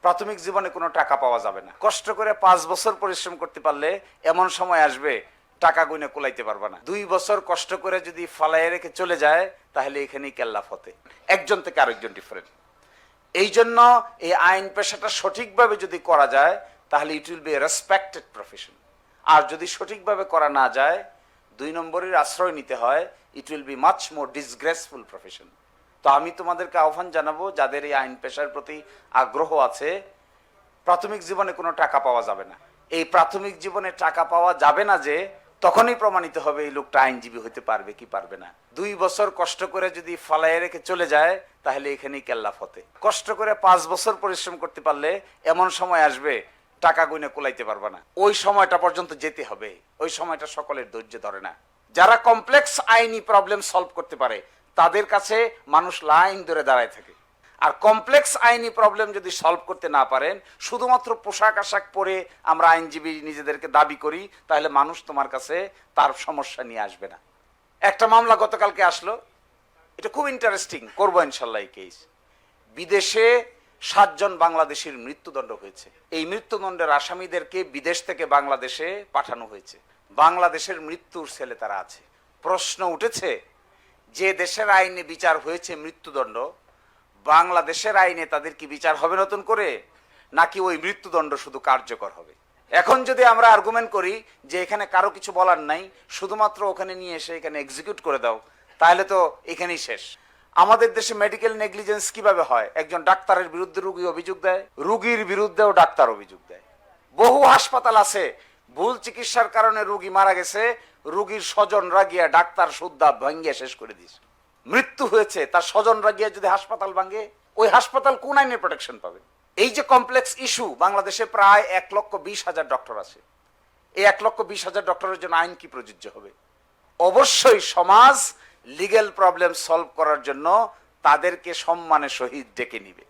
প্রাথমিক জীবনে কোনো টাকা পাওয়া যাবে না। কষ্ট করে 5 বছর পরিশ্রম করতে পারলে এমন সময় আসবে টাকা গুনে কুলাইতে পারবে না। 2 বছর কষ্ট করে যদি ফালাইয়ে রেখে চলে যায় তাহলে এখানেই কেল্লা ফতে। একজন থেকে আরেকজন ডিফারেন্ট। এই জন্য এই আইন পেশাটা সঠিকভাবে যদি করা যায় তাহলে it will be a respected profession. আর যদি সঠিকভাবে করা না যায়, 2 নম্বরের আশ্রয় নিতে হয়, ইট will B much more disgraceful profession. তো আমি তোমাদেরকে আহ্বান জানাবো, যাদের এই আইন পেশার প্রতি আগ্রহ আছে, প্রাথমিক জীবনে কোনো টাকা পাওয়া যাবে না। এই প্রাথমিক জীবনে টাকা পাওয়া যাবে না যে তখনই প্রমাণিত হবে এই লোকটা আইনজীবী হতে পারবে কি পারবে না। 2 বছর কষ্ট করে যদি ফালাইয়ে রেখে চলে যায় তাহলে এখানেই কেল্লা ফতে। কষ্ট করে 5 বছর পরিশ্রম করতে পারলে এমন সময় আসবে টাকা গুনে কুলাইতে পারবে না। ওই সময়টা পর্যন্ত যেতে হবে। ওই সময়টা সকলের ধৈর্য ধরে না। যারা কমপ্লেক্স আইনি প্রবলেম সলভ করতে পারে তাদের কাছে মানুষ লাইন ধরে দাঁড়ায় থাকে। আর কমপ্লেক্স আইনি প্রবলেম যদি সলভ করতে না পারেন, শুধুমাত্র পোশাক আশাক পরে আমরা আইনজীবী নিজেদেরকে দাবি করি, তাহলে মানুষ তোমার কাছে তার সমস্যা নিয়ে আসবে না। একটা মামলা গতকালকে আসলো, এটা খুব ইন্টারেস্টিং, করবো ইনশাল্লাহ এই কেস। বিদেশে 7 জন বাংলাদেশের মৃত্যুদণ্ড হয়েছে। এই মৃত্যুদণ্ডের আসামিদেরকে বিদেশ থেকে বাংলাদেশে পাঠানো হয়েছে। বাংলাদেশের মৃত্যুর ছেলে তারা আছে। প্রশ্ন উঠেছে, যে দেশের আইনে বিচার হয়েছে মৃত্যুদণ্ড, বাংলাদেশের আইনে তাদের কি বিচার হবে নতুন করে, নাকি ওই মৃত্যুদণ্ড শুধু কার্যকর হবে? এখন যদি আমরা আর্গুমেন্ট করি যে এখানে কারো কিছু বলার নাই, শুধুমাত্র ওখানে নিয়ে এসে এখানে এক্সিকিউট করে দাও, তাহলে তো এখানেই শেষ। আমাদের দেশে মেডিকেল নেগলিজেন্স কিভাবে হয়? একজন ডাক্তারের বিরুদ্ধে রোগী অভিযোগ দেয়, রোগীর বিরুদ্ধেও ডাক্তার অভিযোগ দেয়। বহু হাসপাতাল আছে ভুল চিকিৎসার কারণে রোগী মারা গেছে, রোগীর স্বজনরা গিয়া ডাক্তার সুদ্ধা ভাঙ্গিয়া শেষ করে দিয়েছে। মৃত্যু হয়েছে, তার স্বজনরা গিয়া যদি হাসপাতাল ভাঙে, ওই হাসপাতাল কোন আইনের প্রোটেকশন পাবে? এই যে কমপ্লেক্স ইস্যু, বাংলাদেশে প্রায় 1,20,000 ডক্টর আছে। এই 1,20,000 ডক্টরের জন্য আইন কি প্রযোজ্য হবে? অবশ্যই সমাজ লিগ্যাল প্রবলেম সলভ করার জন্য তাদেরকে সম্মানের সহিত ডেকে নিবে।